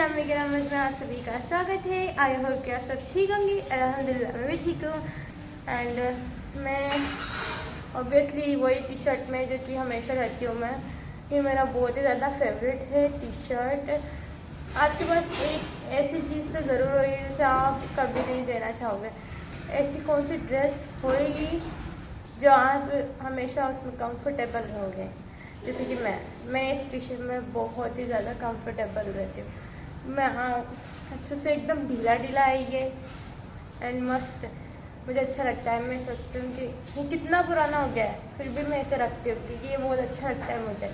अम्मी के नाम में आप सभी का स्वागत है। आई होप कि आप सब ठीक होंगी। अल्हम्दुलिल्लाह मैं भी ठीक हूँ। एंड मैं ऑब्वियसली वही टी शर्ट में जो कि हमेशा रहती हूँ मैं, ये मेरा बहुत ही ज़्यादा फेवरेट है टी शर्ट। आपके पास एक ऐसी चीज़ तो ज़रूर होगी जिसे आप कभी नहीं देना चाहोगे। ऐसी कौन सी ड्रेस होगी जो आप हमेशा उसमें कंफर्टेबल रहोगे। जैसे कि मैं इस टी शर्ट में बहुत ही ज़्यादा कंफर्टेबल रहती हूँ। मैं अच्छे से एकदम ढीला ढीला है ये एंड मस्त, मुझे अच्छा लगता है। मैं सोचती हूँ कि वो कितना पुराना हो गया है फिर भी मैं इसे रखती हूँ क्योंकि ये बहुत अच्छा लगता है मुझे।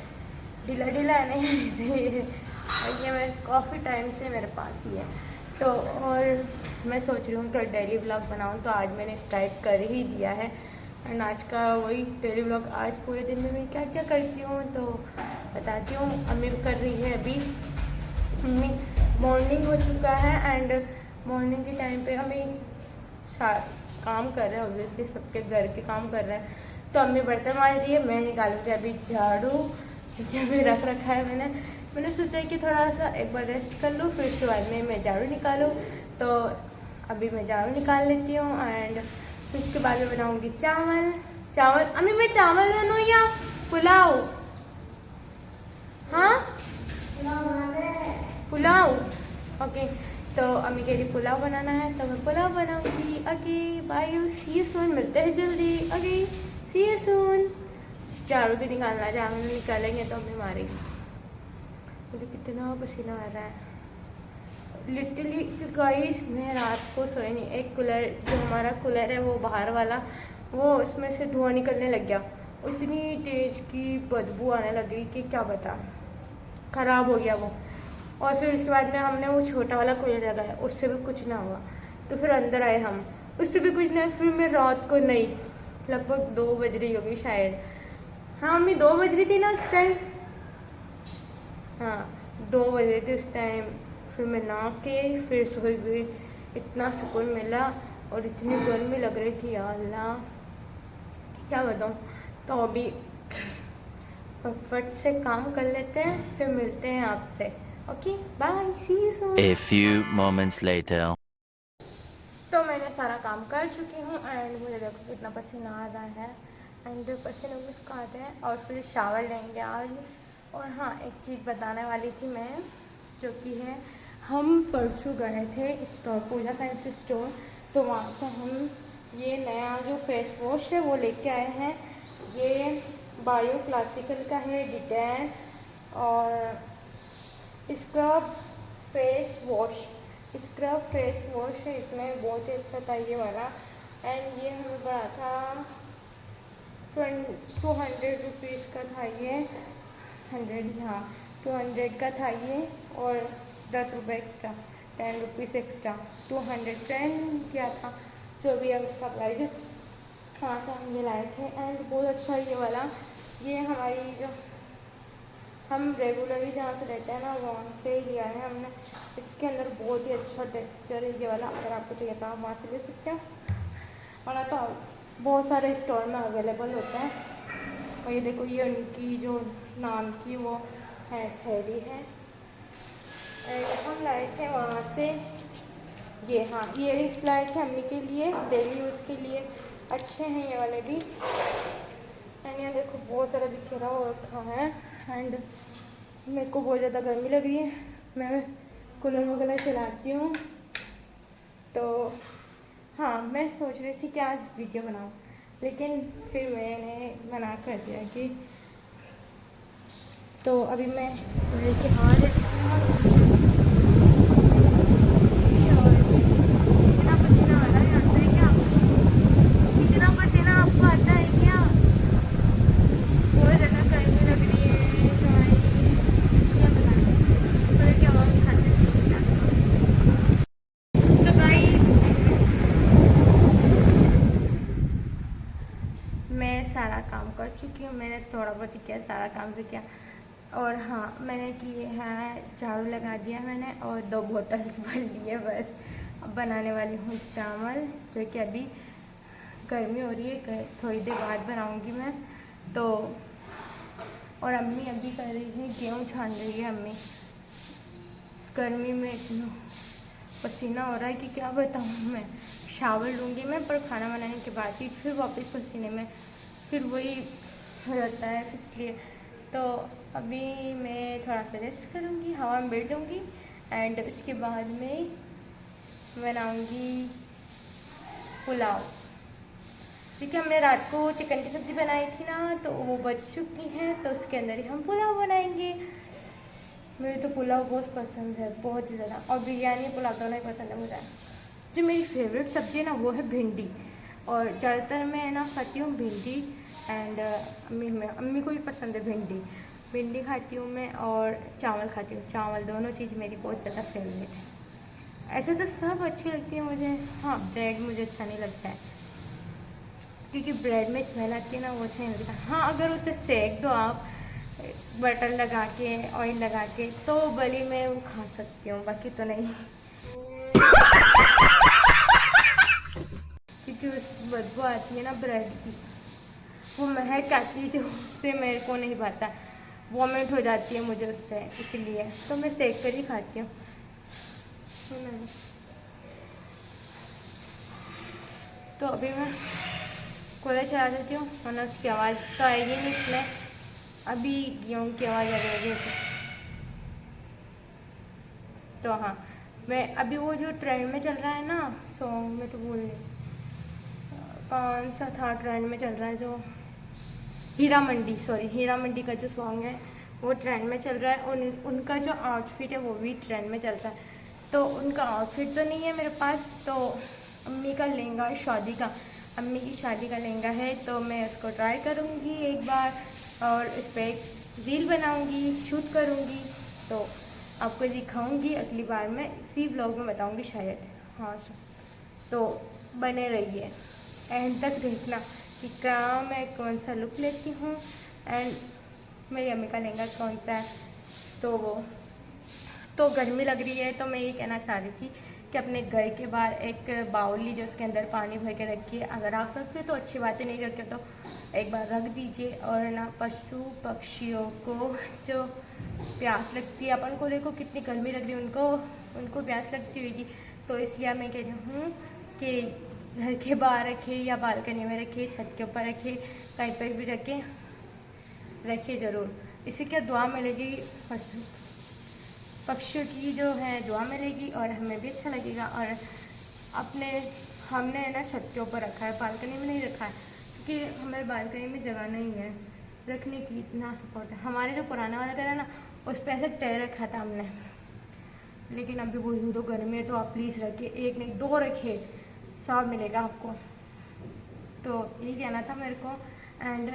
ढीला ढीला है नहीं इसे, और ये मैं काफ़ी टाइम से मेरे पास ही है। तो और मैं सोच रही हूँ कि डेली व्लॉग बनाऊँ, तो आज मैंने स्टार्ट कर ही दिया है। एंड आज का वही डेली व्लॉग, आज पूरे दिन में मैं क्या क्या करती हूँ तो बताती हूँ। अम्मी कर रही है अभी, अम्मी मॉर्निंग हो चुका है एंड मॉर्निंग के टाइम पे अम्मी काम कर रहे हैं, ऑब्वियसली सबके घर के काम कर रहे हैं। तो अम्मी बर्तन मांज रही है, मैं निकालूंगी अभी झाड़ू, क्योंकि अभी रख रखा है मैंने सोचा कि थोड़ा सा एक बार रेस्ट कर लूँ, फिर उसके बाद में मैं झाड़ू निकालूँ। तो अभी मैं झाड़ू निकाल लेती हूँ एंड फिर उसके बाद में बनाऊँगी चावल। अम्मी मैं चावल बनूँ या पुलाव? हाँ पुलाव, ओके। तो अम्मी के लिए पुलाव बनाना है तो मैं पुलाव बनाऊंगी। Okay bye, see you soon, मिलते हैं जल्दी। Okay see you soon. झाड़ू भी निकालना है, झाड़ू निकालेंगे तो अम्मी मारेगी। मुझे कितना पसीना आ रहा है लिटरली। तो गाइस मैं रात को सोई नहीं। एक कूलर, जो हमारा कूलर है वो बाहर वाला, वो उसमें से धुआं निकलने लग गया। इतनी तेज़ की बदबू आने लगी कि क्या बता, ख़राब हो गया वो। और फिर उसके बाद में हमने वो छोटा वाला कूलर लगाया, उससे भी कुछ ना हुआ। तो फिर अंदर आए हम, उससे भी कुछ नहीं। फिर मैं रात को नहीं, लगभग 2 बज रही होगी शायद। हाँ मम्मी 2 बज रही थी ना उस टाइम, हाँ 2 बज रही थी उस टाइम। फिर मैं नहा के फिर सोई हुई, इतना सुकून मिला और इतनी गर्मी लग रही थी या अल्लाह क्या बताऊँ। तो अभी फटफट से काम कर लेते हैं, फिर मिलते हैं आपसे। Okay bye, see you soon. A few moments later. तो मैंने सारा काम कर चुकी हूँ एंड मुझे देखो कितना पसीना आ रहा है एंड पसीने मुझको आते हैं। और फिर शावर लेंगे आज। और हाँ एक चीज़ बताने वाली थी मैं, जो कि है हम परसों गए थे स्टोर, पूजा फैंसी स्टोर। तो वहाँ से हम ये नया जो फेस वॉश है वो लेके आए हैं। ये बायो क्लासिकल का है, डिटेन और स्क्रब फेस वॉश है। इसमें बहुत ही अच्छा था ये वाला एंड ये हमें पड़ा था 200 रुपीज़ का था ये, 100, हाँ 200 का था ये। और 10 रुपये एक्स्ट्रा, 10 रुपीज़ एक्स्ट्रा, 210 किया था जो भी है उसका प्राइस। वहाँ से हम ये लाए थे एंड बहुत अच्छा है ये वाला। ये हमारी जो हम रेगुलरली जहाँ से लेते हैं ना वहाँ से ही लिया है हमने। इसके अंदर बहुत ही अच्छा टेक्सचर है ये वाला, अगर आपको चाहिए तो आप वहाँ से ले सकते हैं, और तो बहुत सारे स्टोर में अवेलेबल होता है। और ये देखो ये उनकी जो नाम की वो है थैली है एंड हम लाए थे वहाँ से ये, हाँ ईयरिंग्स लाए थे अम्मी के लिए, डेली यूज़ के लिए अच्छे हैं ये वाले भी। एंड यहाँ देखो बहुत सारा बिखेरा हो रखा है एंड मेरे को बहुत ज़्यादा गर्मी लग रही है, मैं कूलर वगैरह चलाती हूँ। तो हाँ मैं सोच रही थी कि आज वीडियो बनाऊँ, लेकिन फिर मैंने मना कर दिया कि तो अभी मैं लेके आ रही हूँ। कितना पसीना आ रहा है आता है क्या? कितना पसीना आपको आता है क्या? बहुत ज़्यादा गर्मी लग रही है भाई, क्या बताएं। तो क्या हम खाते हैं तो भाई मैं सारा काम कर चुकी हूँ। मैंने थोड़ा बहुत ही किया, सारा काम तो किया। और हाँ मैंने किए हैं, झाड़ू लगा दिया मैंने और 2 बॉटल्स भर लिए बस। अब बनाने वाली हूँ चावल, जो कि अभी गर्मी हो रही है, थोड़ी देर बाद बनाऊँगी मैं तो। और अम्मी अभी कर रही है गेहूँ छान रही है अम्मी। गर्मी में इतना पसीना हो रहा है कि क्या बताऊँ मैं। शावर लूँगी मैं, पर खाना बनाने के बाद ही फिर वापस पसीने में फिर वही हो जाता है, इसलिए। तो अभी मैं थोड़ा सा रेस्ट करूँगी, हवा में बैठ जाऊँगी एंड उसके बाद में बनाऊँगी पुलाव, क्योंकि हमने रात को चिकन की सब्ज़ी बनाई थी ना, तो वो बच चुकी है, तो उसके अंदर ही हम पुलाव बनाएंगे। मुझे तो पुलाव बहुत पसंद है, बहुत ही ज़्यादा, और बिरयानी पुलाव दोनों ही पसंद है मुझे। जो मेरी फेवरेट सब्ज़ी है ना वो है भिंडी, और ज़्यादातर मैं ना खाती हूँ भिंडी एंड अम्मी को भी पसंद है भिंडी खाती हूँ मैं, और चावल खाती हूँ। चावल दोनों चीज़ मेरी बहुत ज़्यादा फेवरेट है। ऐसे तो सब अच्छी लगती है मुझे। हाँ, ब्रेड मुझे अच्छा नहीं लगता है, क्योंकि ब्रेड में स्मेल आती है ना, वो अच्छा नहीं लगता। हाँ, अगर उसे सेक दो आप बटर लगा के, ऑयल लगा के, तो भली मैं वो खा सकती हूँ, बाकी तो नहीं। क्योंकि उसकी बदबू आती है ना ब्रेड की, वो महक आती है, जो उससे मेरे को नहीं भाता, वॉमिट हो जाती है मुझे उससे, इसलिए तो मैं सेक कर ही खाती हूँ। तो अभी मैं कूलर चला देती हूँ, वरना उसकी आवाज़ तो आएगी नहीं इसमें। अभी गेहूँ की आवाज़ आ रही है। तो हाँ, मैं अभी वो जो ट्रेंड में चल रहा है ना सॉन्ग में, तो भूल गई कौन सा था ट्रेंड में चल रहा है, जो हीरा मंडी का जो सॉन्ग है वो ट्रेंड में चल रहा है, और उनका जो आउटफिट है वो भी ट्रेंड में चल रहा है। तो उनका आउटफिट तो नहीं है मेरे पास, तो अम्मी का लहंगा शादी का, अम्मी की शादी का लहंगा है, तो मैं उसको ट्राई करूँगी एक बार, और इस पर एक रील बनाऊँगी, शूट करूँगी, तो आपको दिखाऊँगी अगली बार। मैं इसी व्लॉग में बताऊँगी शायद। हाँ, तो बने रहिए, एंड तक देखना कि क्या मैं कौन सा लुक लेती हूँ एंड मेरी अम्मी का लहंगा कौन सा है। तो गर्मी लग रही है, तो मैं ये कहना चाह रही थी कि अपने घर के बाहर एक बाउल लीजिए, उसके अंदर पानी भर के रखिए। अगर आप रखते तो अच्छी बात है, नहीं रखते तो एक बार रख दीजिए। और ना पशु पक्षियों को जो प्यास लगती है, अपन को देखो कितनी गर्मी लग रही है, उनको प्यास लगती होगी, तो इसलिए मैं कह रही हूँ कि घर के बाहर रखिए या बालकनी में रखिए, छत के ऊपर रखिए, कहीं पर भी रखिए ज़रूर। इससे क्या दुआ मिलेगी, पक्षियों की जो है दुआ मिलेगी, और हमें भी अच्छा लगेगा। और हमने ना छत के ऊपर रखा है, बालकनी में नहीं रखा है, क्योंकि हमारे बालकनी में जगह नहीं है रखने की, इतना सपोर्ट है। हमारे जो पुराना वाला घर है ना, उस पर ऐसे टेर रखा था हमने, लेकिन अभी वो यूँ तो गर्मी है, तो आप प्लीज़ रखिए, एक नहीं 2 रखिए, सब मिलेगा आपको। तो यही कहना था मेरे को। एंड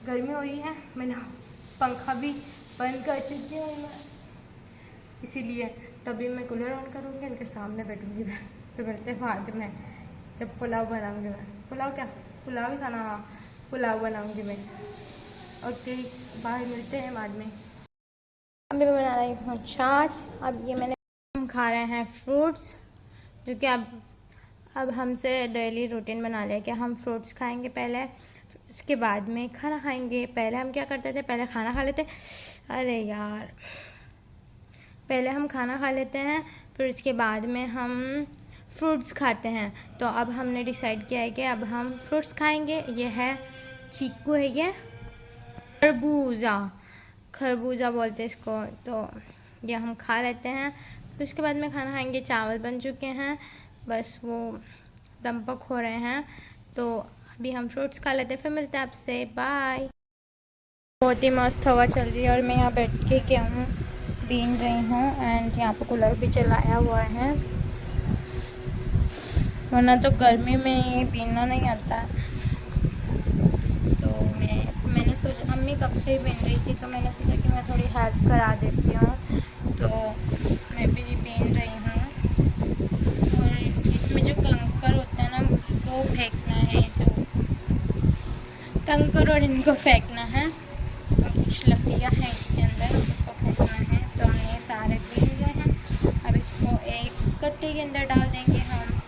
गर्मी हो रही है, मैंने पंखा भी बंद कर चुकी हूँ मैं, इसीलिए तभी मैं कूलर ऑन करूँगी, उनके सामने बैठूँगी मैं। तो मिलते हैं बाद में, जब पुलाव बनाऊँगी मैं। पुलाव ही खाना, हाँ, पुलाव बनाऊँगी मैं। ओके, बाय, मिलते हैं बाद में। अभी मैं बना रही हूँ छाछ। अब ये हम खा रहे हैं फ्रूट्स, जो कि अब हमसे डेली रूटीन बना लिया कि हम फ्रूट्स खाएंगे पहले, उसके बाद में खाना खाएंगे। पहले हम क्या करते थे, पहले खाना खा लेते, अरे यार, पहले हम खाना खा लेते हैं, फिर उसके बाद में हम फ्रूट्स खाते हैं। तो अब हमने डिसाइड किया है कि अब हम फ्रूट्स खाएंगे। ये है चीकू, है ये खरबूजा बोलते हैं इसको, तो ये हम खा लेते हैं। फिर उसके बाद में खाना खाएंगे। चावल बन चुके हैं, बस वो दम पक हो रहे हैं, तो अभी हम फ्रूट्स खा लेते हैं, फिर मिलते हैं आपसे, बाय। बहुत ही मस्त हवा चल रही है, और मैं यहाँ बैठ के गेहूँ बीन रही हूँ, एंड यहाँ पर कूलर भी चलाया हुआ है, वरना तो गर्मी में ये बीनना नहीं आता है। तो मैंने सोचा, अम्मी कब से ही बीन रही थी, तो मैंने सोचा कि मैं थोड़ी हेल्प करा देती हूँ, तो मैं भी बीन रही हूँ। और इसमें जो कंकर होता है ना, उसको फेंकना है, जो कंकर और इनको फेंकना है, और कुछ लकड़ियाँ हैं इसके अंदर, उसको फेंकना है। तो हमने सारे बीन गए हैं, अब इसको एक कट्टे के अंदर डाल देंगे हम।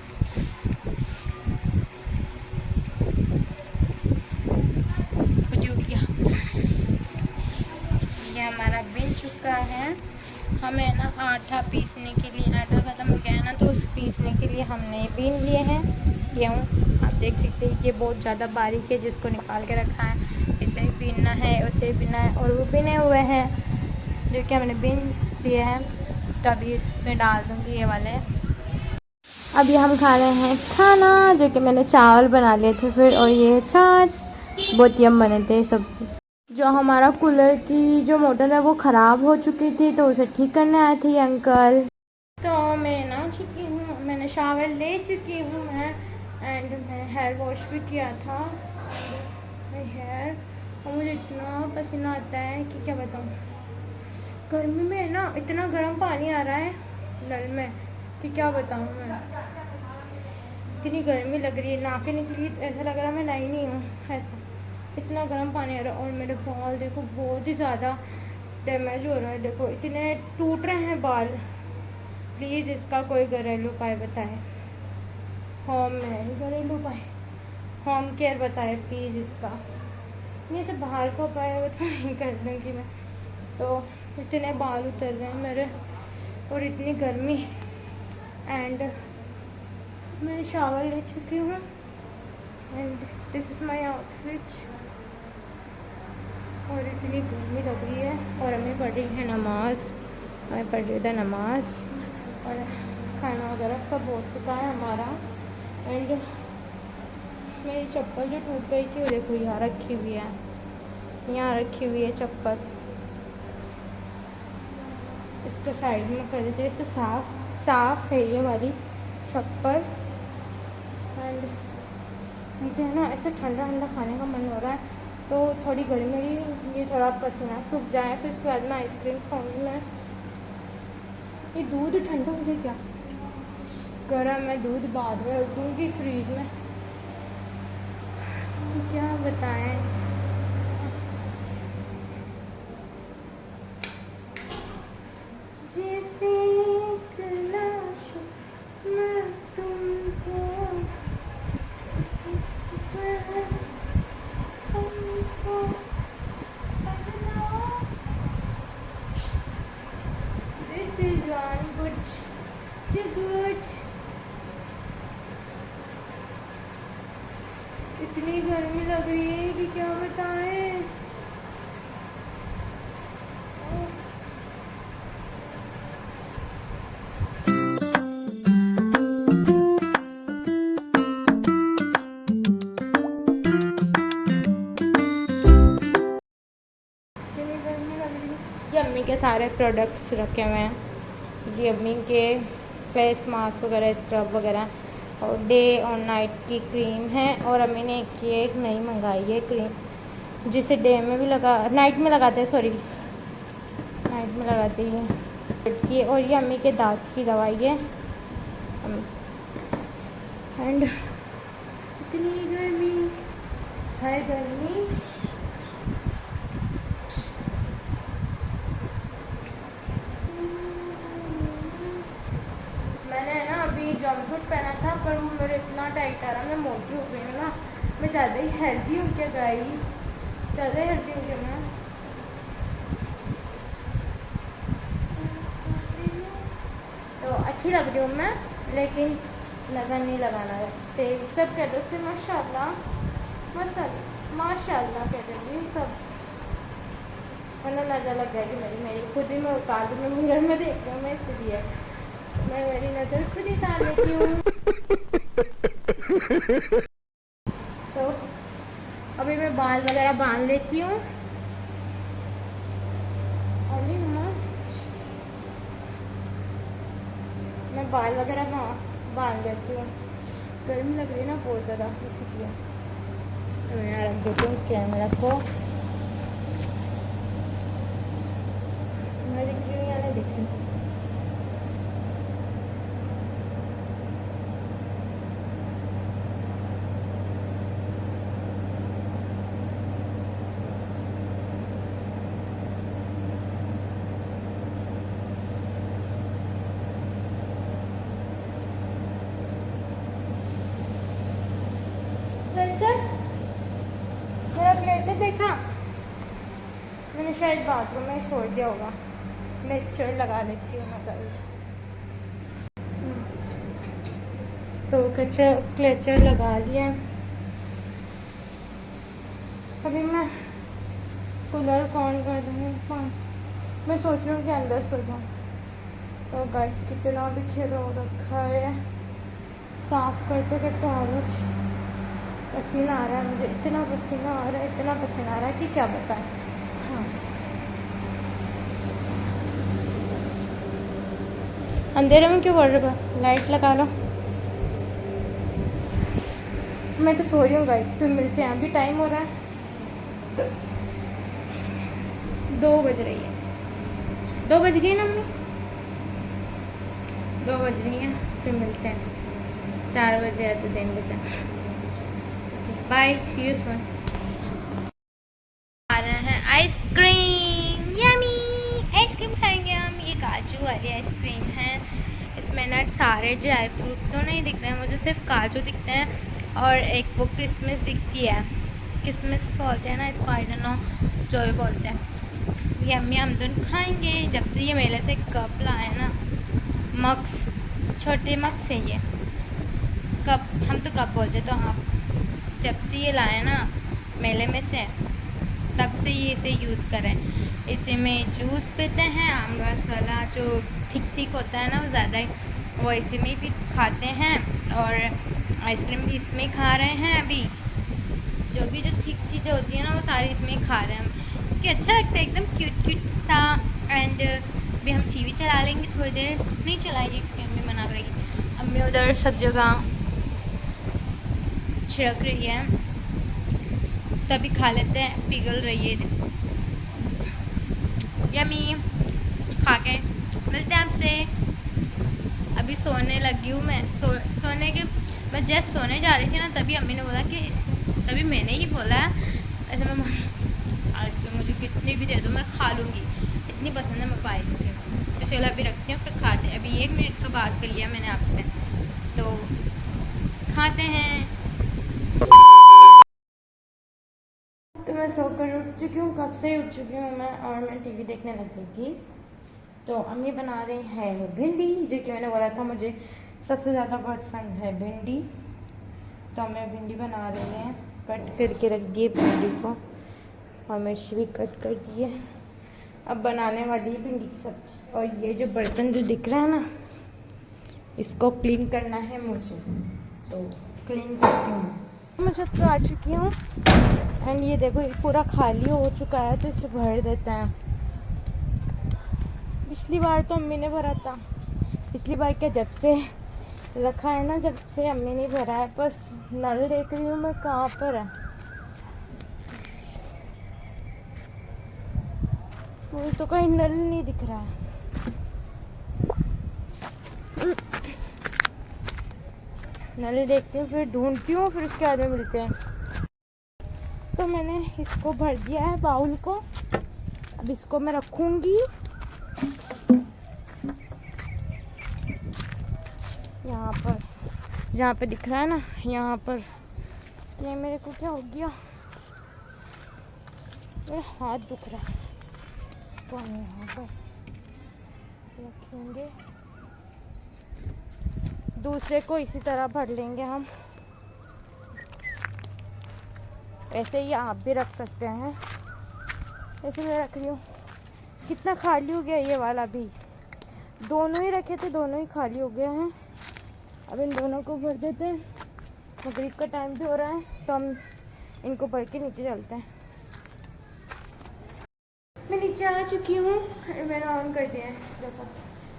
हमारा बिन चुका है। हमें ना आटा पीसने के लिए, आटा ख़त्म हो गया है ना, तो उस पीसने के लिए हमने बीन लिए हैं गेहूँ। आप देख सकते हैं ये बहुत ज़्यादा बारीक है, जिसको निकाल के रखा है। इसे बीनना है, उसे बीनना है, और वो बिने हुए हैं जो कि हमने बीन दिए हैं। तभी इसमें डाल दूँगी ये वाले। अभी हम खा रहे हैं खाना, जो कि मैंने चावल बना लिए थे फिर, और ये छाछ। बहुत यम बने थे सब। जो हमारा कूलर की जो मोटर है वो ख़राब हो चुकी थी, तो उसे ठीक करने आए थे ये अंकल। तो मैं नहा चुकी हूँ, मैंने शावर ले चुकी हूँ मैं, एंड मैं हेयर वॉश भी किया था हेयर। और मुझे इतना पसीना आता है कि क्या बताऊँ। गर्मी में ना इतना गर्म पानी आ रहा है नल में कि क्या बताऊँ मैं। इतनी गर्मी लग रही है, नाके निकली तो ऐसा लग रहा है मैं नई नहीं हूँ, ऐसा इतना गर्म पानी आ रहा है। और मेरे बाल देखो बहुत ही ज़्यादा डैमेज हो रहा है, देखो इतने टूट रहे हैं बाल। प्लीज़ इसका कोई घरेलू उपाय बताएं, घरेलू उपाय, होम केयर बताएं प्लीज़ इसका। ये सब बाहर का उपाय है वो तो नहीं कर दूँगी मैं। तो इतने बाल उतर रहे हैं मेरे, और इतनी गर्मी। एंड मैं शावर ले चुकी हूँ, and this is my outfit. और इतनी गर्मी लग रही है, और हमें पढ़ रही है नमाज, हमें पढ़ रही है नमाज, और खाना वगैरह सब हो चुका है हमारा। एंड मेरी चप्पल जो टूट गई थी वो देखो यहाँ रखी हुई है, यहाँ रखी हुई है चप्पल। इसको साइड में कर देते, इसे साफ है ये वाली चप्पल। एंड मुझे है ना ऐसे ठंडा ठंडा खाने का मन हो रहा है, तो थोड़ी गर्मी ये थोड़ा पसीना सूख जाए, फिर उसके बाद मैं आइसक्रीम खाऊंगी मैं। ये दूध ठंडा हो गया क्या? गर्म है दूध, बाद में रख दूँगी फ्रीज में। तो क्या बताएं। जैसे लाश मैं तुमको This is one good to good. इतनी गर्मी लग रही है कि क्या बताएं। ये अम्मी के सारे प्रोडक्ट्स रखे हुए हैं। ये अम्मी के फेस मास्क वगैरह, स्क्रब वगैरह, और डे और नाइट की क्रीम है। और अम्मी ने एक नई मंगाई है क्रीम, जिसे डे में भी नाइट में लगाते हैं, सॉरी नाइट में लगाते हैं। और ये अम्मी के दांत की दवाई है। एंड इतनी गर्मी है, गर्मी। जंपसूट पहना था, पर वो मेरे इतना टाइट आ रहा, मैं मोटी हो गई हूँ ना। मैं ज़्यादा ही हेल्दी हूँ क्या गाइस, ज़्यादा हेल्दी हूँ क्या मैं। तो अच्छी लग रही हूँ मैं, लेकिन नज़र नहीं लगाना है। से सब कहते उससे माशाल्लाह माशाल्लाह कहते हैं सब, वरना नज़र लग जाएगी मेरी खुद ही। मैं उतार दूँ, मैं मिरर में देख रही हूँ मैं, इसलिए मैं मेरी नज़र खुद ही उतार लेती हूँ। तो अभी मैं बाल वगैरह बांध लेती हूँ। मैं बाल वगैरह बांध लेती हूँ, गर्मी लग रही है ना बहुत ज़्यादा, इसलिए। तो मैं यहाँ रख देती हूँ कैमरा को। मैं दिख रही हूँ या नहीं दिख रही? मेरा ब्लेजर देखा, शायद बाथरूम में छोड़ दिया होगा। लेक्चर लगा लेती हूँ मैं गाइस। तो क्लेचर लगा लिया। अभी मैं कूलर ऑन कर दूँगी। मैं सोच रही हूँ कि अंदर सो जाऊँ। तो गाइस कितना बिखेरा हो रखा है, साफ करते करते हालत पसीना आ रहा है मुझे, इतना पसीना आ रहा है, इतना पसीना आ रहा है कि क्या बताएं। हाँ, अंधेरे में क्यों बढ़ रहा है, लाइट लगा लो। मैं तो सो रही हूँ गाइस, फिर मिलते हैं। अभी टाइम हो रहा है 2 बज रही है। 2 बज गई ना मम्मी, 2 बज रही हैं। फिर मिलते हैं। 4 बजे या तो 3 बजे। बाय, सी यू सून। आ रहा है आइसक्रीम, यमी आइसक्रीम खाएंगे हम। ये काजू वाली आइसक्रीम है। इसमें ना सारे ड्राई फ्रूट तो नहीं दिख रहे हैं मुझे, सिर्फ काजू दिखते हैं और एक वो किशमिश दिखती है। किशमिश बोलते हैं ना इसको, आई डोंट नो, जो भी बोलते हैं। यम्मी हम दोनों खाएंगे। जब से ये मेले से कप लाए ना, मग्स, छोटे मग्स है ये कप, हम तो कप बोलते, तो आप जब से ये लाए ना मेले में से, तब से ये इसे यूज़ करें। इसी में जूस पीते हैं, आम रस वाला जो ठीक ठीक होता है ना, वो ज़्यादा वो इसी में भी खाते हैं। और आइसक्रीम भी इसमें खा रहे हैं। अभी जो भी जो ठीक चीज़ें होती हैं ना, वो सारी इसमें खा रहे हैं हम, क्योंकि अच्छा लगता है, एकदम क्यूट क्यूट सा। एंड अभी हम टीवी चला लेंगे थोड़ी देर, नहीं चलाएंगे क्योंकि अम्मी मना करेगी। अम्मी उधर सब जगह छिड़क रही है, तभी खा लेते हैं। पिघल रही है यम्मी। खा के मिलते हैं आपसे। अभी सोने लगी हूँ मैं। सोने के मैं जस्ट सोने जा रही थी ना, तभी अम्मी ने बोला कि, तभी मैंने ही बोला ऐसे, मैं आइसक्रीम मुझे कितनी भी दे दो मैं खा लूँगी, इतनी पसंद है मेरे को आइसक्रीम। तो चलो अभी रखती हूँ, फिर खाते हैं। अभी 1 मिनट का बात कर लिया मैंने आपसे, तो खाते हैं। तो मैं सोकर उठ चुकी हूँ, कब से उठ चुकी हूँ मैं, और मैं टीवी देखने लग गई थी। तो अम्मी बना रही है भिंडी, जो कि मैंने बोला था मुझे सबसे ज़्यादा पसंद है भिंडी। तो मैं भिंडी बना रही हैं, कट करके रख दिए भिंडी को, और मिर्च भी कट कर दिए। अब बनाने वाली है भिंडी की सब्जी। और ये जो बर्तन जो दिख रहा है ना, इसको क्लीन करना है मुझे, तो क्लीन करती हूँ। मैं जब तो आ चुकी हूँ, एंड ये देखो ये पूरा खाली हो चुका है, तो इसे भर देते हैं। पिछली बार तो अम्मी ने भरा था, पिछली बार क्या, जब से रखा है ना, जब से अम्मी ने भरा है। बस नल देख रही हूँ मैं कहाँ पर है, मुझे तो कहीं नल नहीं दिख रहा है। नल देखती हूँ, फिर ढूंढती हूँ, फिर उसके बाद में मिलते हैं। तो मैंने इसको भर दिया है बाउल को। अब इसको मैं रखूँगी यहाँ पर, जहाँ पे दिख रहा है ना, यहाँ पर। ये मेरे को क्या हो गया, मेरा हाथ दुख रहा है। इसको हम यहाँ पर रखेंगे, दूसरे को इसी तरह भर लेंगे हम। ऐसे ही आप भी रख सकते हैं। ऐसे मैं रख रही हूँ। कितना खाली हो गया ये वाला भी, दोनों ही रखे थे, दोनों ही खाली हो गए हैं। अब इन दोनों को भर देते हैं। मगरिब का टाइम भी हो रहा है, तो हम इनको भर के नीचे चलते हैं। मैं नीचे आ चुकी हूँ, मैंने ऑन कर दिया है। देखो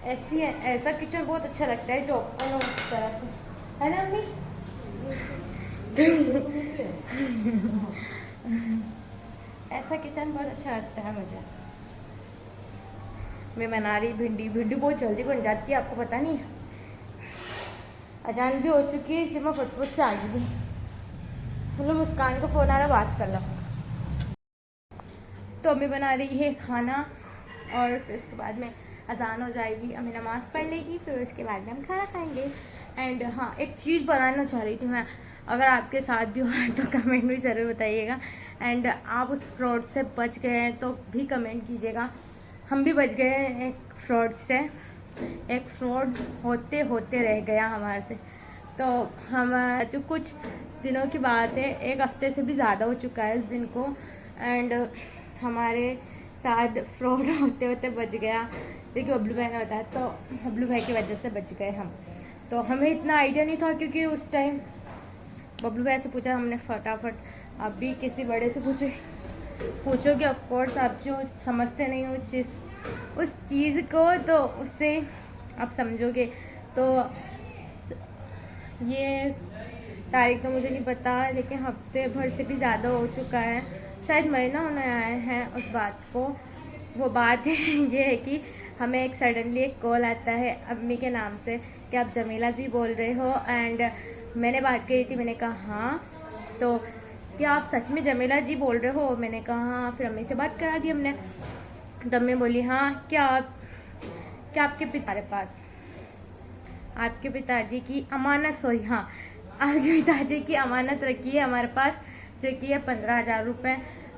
ऐसी है, ऐसा किचन बहुत अच्छा लगता है जो ओपन हो उस तरह से, है ना अम्मी? ऐसा किचन बहुत अच्छा लगता है मुझे। मैं बना रही भिंडी बहुत जल्दी बन जाती है, आपको पता नहीं है। अजान भी हो चुकी है, इसलिए मैं फटफट से आ गई थी। मतलब मुस्कान को फ़ोन आ रहा, बात कर लो। तो अम्मी बना रही है खाना, और फिर उसके बाद में अजान हो जाएगी, अम्मी नमाज़ पढ़ लेगी, फिर उसके बाद में हम खाना खाएंगे। एंड हाँ, एक चीज़ बनाना चाह रही थी मैं, अगर आपके साथ भी हो तो कमेंट में ज़रूर बताइएगा। एंड आप उस फ्रॉड से बच गए हैं तो भी कमेंट कीजिएगा। हम भी बच गए हैं एक फ्रॉड से, एक फ्रॉड होते होते रह गया हमारे से। तो हम जो कुछ दिनों की बात है, एक हफ्ते से भी ज़्यादा हो चुका है इस दिन को, एंड हमारे साथ फ्रॉड होते होते बच गया। देखिए बबलू भाई ने बताया, तो बबलू भाई की वजह से बच गए हम। तो हमें इतना आइडिया नहीं था, क्योंकि उस टाइम बबलू भाई से पूछा हमने फटाफट। अभी किसी बड़े से पूछोगे ऑफकोर्स आप जो समझते नहीं हो उस चीज़ को, तो उससे आप समझोगे। तो ये तारीख तो मुझे नहीं पता, लेकिन हफ्ते भर से भी ज़्यादा हो चुका है, शायद महीना होने आए हैं उस बात को। वो बात ये है कि हमें एक सडनली एक कॉल आता है अम्मी के नाम से कि आप जमीला जी बोल रहे हो, एंड मैंने बात करी थी। मैंने कहा हाँ, तो क्या आप सच में जमीला जी बोल रहे हो? मैंने कहा हाँ। फिर अम्मी से बात करा दी हमने, तो अम्मी बोली हाँ, क्या आपके आपके पिताजी की अमानत, हाँ, आपके पिताजी की अमानत रखी है हमारे पास, जो कि है 15,000 रुपये,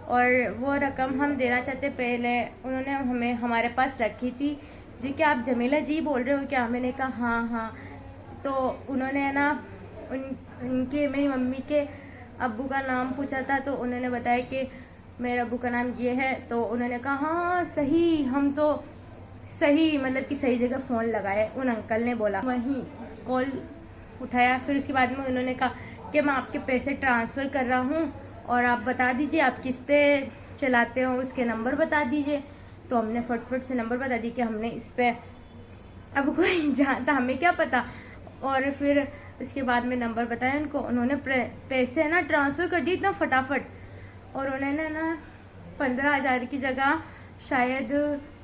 और वो रकम हम देना चाहते। पहले उन्होंने हमें हमारे पास रखी थी जी। क्या आप जमीला जी बोल रहे हो क्या? मैंने कहा हाँ। तो उन्होंने ना उनके मेरी मम्मी के अब्बू का नाम पूछा था, तो उन्होंने बताया कि मेरे अब्बू का नाम ये है। तो उन्होंने कहा हाँ सही, हम तो सही, मतलब कि सही जगह फ़ोन लगाए। उन अंकल ने बोला, वहीं कॉल उठाया। फिर उसके बाद में उन्होंने कहा कि मैं आपके पैसे ट्रांसफ़र कर रहा हूँ, और आप बता दीजिए आप किस पे चलाते हो, उसके नंबर बता दीजिए। तो हमने फटफट से नंबर बता दी कि हमने इस पे, अब कोई जानता, हमें क्या पता। और फिर उसके बाद में नंबर बताया उनको, उन्होंने पैसे ना ट्रांसफ़र कर दिए इतना फटाफट। और उन्होंने ना 15,000 की जगह शायद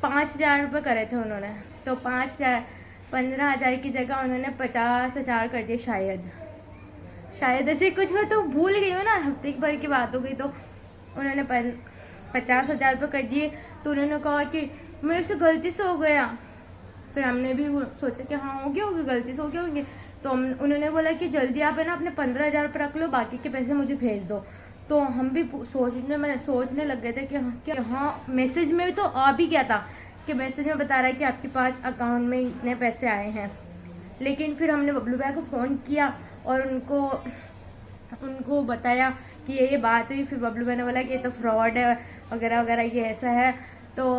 5,000 रुपये करे थे उन्होंने। तो 15,000 की जगह उन्होंने 50,000 कर दिए शायद ऐसे कुछ। मैं तो भूल गई हूँ ना, हफ्ते भर की बात हो गई। तो उन्होंने 50,000 रुपये कर दिए। तो उन्होंने कहा कि मेरे से गलती से हो गया। फिर हमने भी सोचा कि हाँ हो गया होगा, गलती से हो गया होंगे। तो उन्होंने बोला कि जल्दी आप है ना अपने 15,000 रुपये रख लो, बाकी के पैसे मुझे भेज दो। तो हम भी सोचने लग गए थे कि हाँ मैसेज में भी तो आ भी गया था कि मैसेज में बता रहा है कि आपके पास अकाउंट में इतने पैसे आए हैं। लेकिन फिर हमने बबलू भाई को फ़ोन किया और उनको बताया कि ये बात हुई। फिर बबलू भाई ने बोला कि ये तो फ्रॉड है वगैरह वगैरह, ये ऐसा है। तो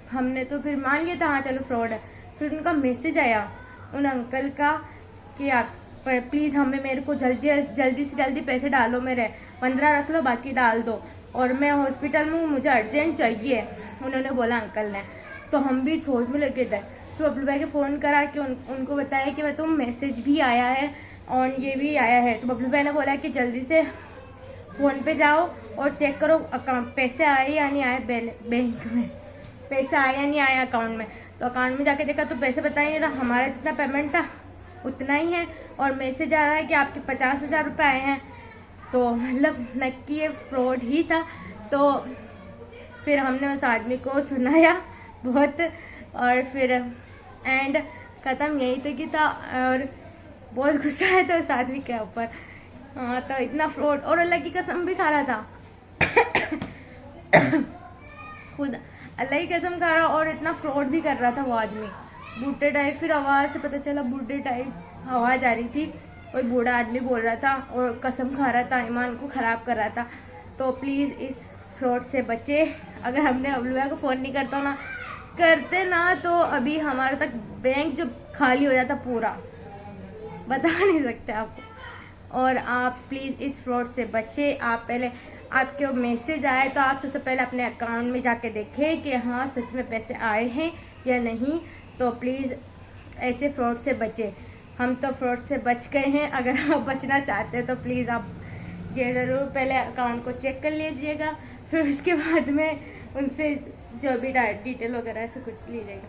हमने तो फिर मान लिया था हाँ चलो फ्रॉड है। फिर उनका मैसेज आया उन अंकल का कि आप प्लीज़ मेरे को जल्दी से जल्दी पैसे डालो, मेरे 15 रख लो, बाकी डाल दो, और मैं हॉस्पिटल में हूँ, मुझे अर्जेंट चाहिए, उन्होंने बोला अंकल ने। तो हम भी सोच में लगे थे। तो बबलू भाई के फ़ोन करा कि उनको बताया कि तो मैसेज भी आया है और ये भी आया है। तो बबलू भाई ने बोला कि जल्दी से फ़ोन पे जाओ और चेक करो अकाउंट पैसे आए या नहीं आए, बैंक में पैसे आए या नहीं आए अकाउंट में। तो अकाउंट में जाके देखा तो पैसे बताइए था, हमारा जितना पेमेंट था उतना ही है, और मैसेज आ रहा है कि आपके 50,000 रुपये आए हैं। तो मतलब नक्की ये फ्रॉड ही था। तो फिर हमने उस आदमी को सुनाया बहुत, और फिर एंड ख़त्म यही तक ही था। और बहुत गुस्सा है तो उस आदमी के ऊपर। हाँ, तो इतना फ्रॉड, और अल्लाह की कसम भी खा रहा था खुद अल्लाह की कसम खा रहा, और इतना फ्रॉड भी कर रहा था वो आदमी, बूढ़े टाइप। फिर आवाज़ से पता चला बूढ़े टाइप आवाज़ आ रही थी, कोई बूढ़ा आदमी बोल रहा था और कसम खा रहा था, ईमान को ख़राब कर रहा था। तो प्लीज़ इस फ्रॉड से बचे। अगर हमने बबलू को फ़ोन नहीं करते ना तो अभी हमारे तक बैंक जो खाली हो जाता पूरा, बता नहीं सकते आपको। और आप प्लीज़ इस फ्रॉड से बचे। आप पहले आपके मैसेज आए तो आप सबसे पहले अपने अकाउंट में जाके देखें कि हाँ सच में पैसे आए हैं या नहीं। तो प्लीज़ ऐसे फ्रॉड से बचे। हम तो फ्रॉड से बच गए हैं, अगर आप बचना चाहते हैं तो प्लीज़ आप ये ज़रूर पहले अकाउंट को चेक कर लीजिएगा, फिर उसके बाद में उनसे जो भी डिटेल वगैरह ऐसे कुछ लीजिएगा।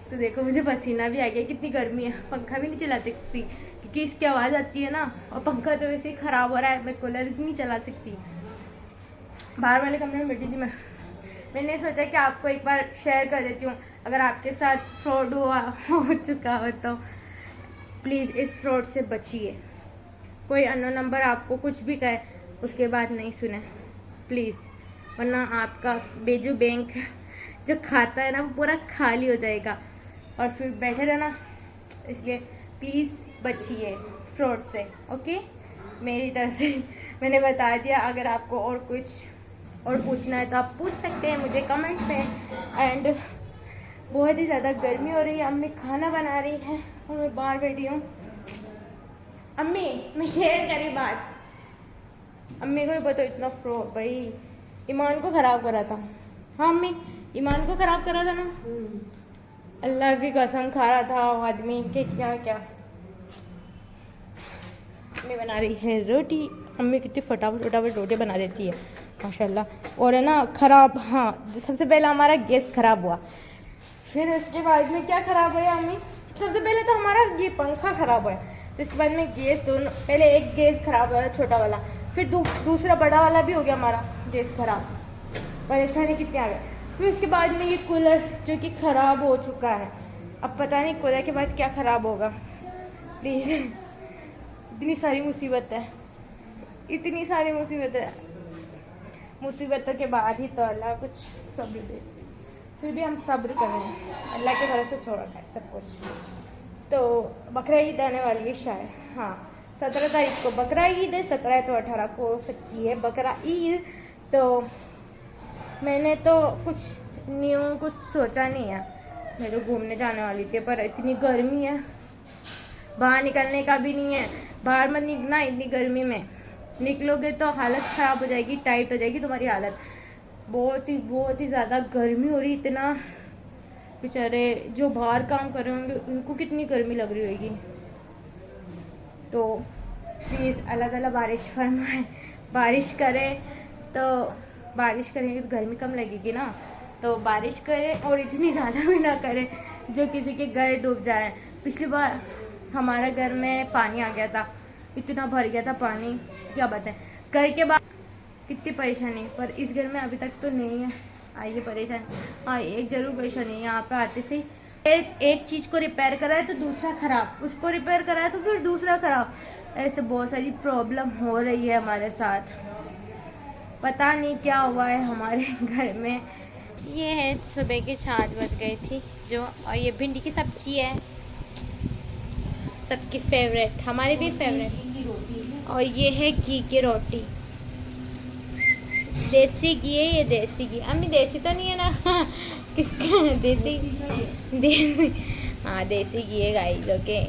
तो देखो मुझे पसीना भी आ गया, कितनी गर्मी है, पंखा भी नहीं चला सकती क्योंकि इसकी आवाज़ आती है ना, और पंखा तो वैसे ही ख़राब हो रहा है, मैं कूलर भी नहीं चला सकती। बाहर वाले कमरे में बैठी थी मैंने सोचा कि आपको एक बार शेयर कर देती हूँ, अगर आपके साथ फ्रॉड हो चुका हो तो प्लीज़ इस फ्रॉड से बचिए। कोई अननोन नंबर आपको कुछ भी कहे उसके बाद नहीं सुने। प्लीज़, वरना आपका बेजू बैंक जो खाता है ना वो पूरा खाली हो जाएगा और फिर बैठे रहना। इसलिए प्लीज़ बचिए फ्रॉड से, ओके। मेरी तरफ से मैंने बता दिया। अगर आपको और कुछ और पूछना है तो आप पूछ सकते हैं मुझे कमेंट्स में। एंड बहुत ही ज़्यादा गर्मी हो रही है, अम्मी खाना बना रही है और मैं बाहर बैठी हूँ। अम्मी मैं शेयर करी बात, अम्मी को भी पता इतना फ्रॉड भाई ईमान को ख़राब करा था। हाँ अम्मी, ईमान को ख़राब करा था ना, अल्लाह की कसम खा रहा था वो आदमी के क्या क्या। अम्मी बना रही है रोटी, अम्मी कितनी फटाफट फटाफट रोटी बना देती है माशाल्लाह। और है ना ख़राब, हाँ सबसे पहले हमारा गैस ख़राब हुआ, फिर उसके बाद में क्या ख़राब हुआ अम्मी? सबसे पहले तो हमारा ये पंखा ख़राब हुआ, तो इसके बाद में गैस दोनों, पहले एक गैस ख़राब हुआ छोटा वाला, फिर दूसरा बड़ा वाला भी हो गया हमारा गैस ख़राब। परेशानी कितनी आ गई। फिर उसके बाद में ये कूलर जो कि ख़राब हो चुका है, अब पता नहीं कूलर के बाद क्या ख़राब होगा। प्लीज़, इतनी सारी मुसीबत है, इतनी सारी मुसीबत है, मुसीबतों के बाद ही तो अल्लाह कुछ सब्र दे। फिर भी हम सब्र करें, अल्लाह के भरोसे छोड़ रखा है सब कुछ। तो बकरा ईद आने वाली है शायद, हाँ 17 तारीख को बकरा ईद है, 17 तो 18 को हो सकती है बकरा ईद। तो मैंने तो कुछ न्यू कुछ सोचा नहीं है, मैं तो घूमने जाने वाली थी पर इतनी गर्मी है, बाहर निकलने का भी नहीं है। बाहर मत निकलना, इतनी गर्मी में निकलोगे तो हालत ख़राब हो जाएगी, टाइट हो जाएगी तुम्हारी हालत। बहुत ही ज़्यादा गर्मी हो रही, इतना बेचारे जो बाहर काम कर रहे होंगे उनको कितनी गर्मी लग रही होगी। तो प्लीज़ अल्लाह ताला बारिश फरमाए, बारिश करे तो बारिश करेंगे तो गर्मी कम लगेगी ना, तो बारिश करे और इतनी ज़्यादा भी ना करे जो किसी के घर डूब जाए। पिछली बार हमारे घर में पानी आ गया था, इतना भर गया था पानी, क्या बताएं। घर के बाद कितनी परेशानी, पर इस घर में अभी तक तो नहीं है आई है परेशानी। हाँ एक ज़रूर परेशानी है, यहाँ पे आते से एक चीज़ को रिपेयर करा है तो दूसरा ख़राब, उसको रिपेयर करा है तो फिर दूसरा ख़राब, ऐसे बहुत सारी प्रॉब्लम हो रही है हमारे साथ। पता नहीं क्या हुआ है हमारे घर में। ये है सुबह के 4 बज गई थी जो, और ये भिंडी की सब्जी है सबकी फेवरेट, हमारी भी फेवरेट। और ये है घी की रोटी, देसी घी है ये, देसी घी। अम्मी देसी तो नहीं है ना किसका देसी हाँ देसी घी है गाइस, ओके।